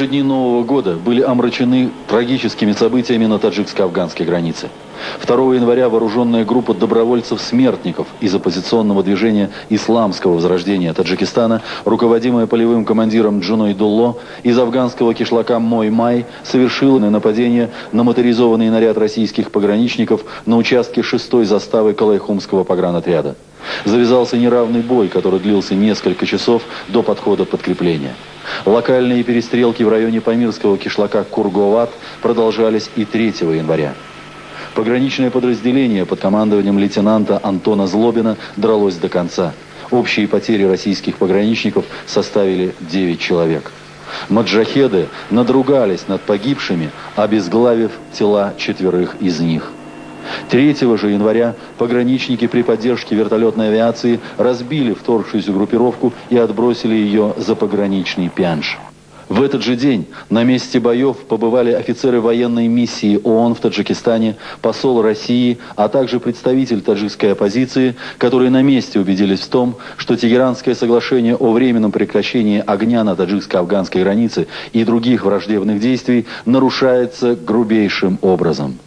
Дни Нового года были омрачены трагическими событиями на таджикско-афганской границе. 2 января вооруженная группа добровольцев-смертников из оппозиционного движения Исламского возрождения Таджикистана, руководимая полевым командиром Джуной Дулло, из афганского кишлака Мой-Май совершила нападение на моторизованный наряд российских пограничников на участке 6-й заставы Калайхумского погранотряда. Завязался неравный бой, который длился несколько часов до подхода подкрепления. Локальные перестрелки в районе памирского кишлака Курговат продолжались и 3 января. Пограничное подразделение под командованием лейтенанта Антона Злобина дралось до конца. Общие потери российских пограничников составили 9 человек. Маджахеды надругались над погибшими, обезглавив тела 4 из них. 3 же января пограничники при поддержке вертолетной авиации разбили вторгшуюся группировку и отбросили ее за пограничный Пянж. В этот же день на месте боев побывали офицеры военной миссии ООН в Таджикистане, посол России, а также представитель таджикской оппозиции, которые на месте убедились в том, что Тегеранское соглашение о временном прекращении огня на таджикско-афганской границе и других враждебных действий нарушается грубейшим образом.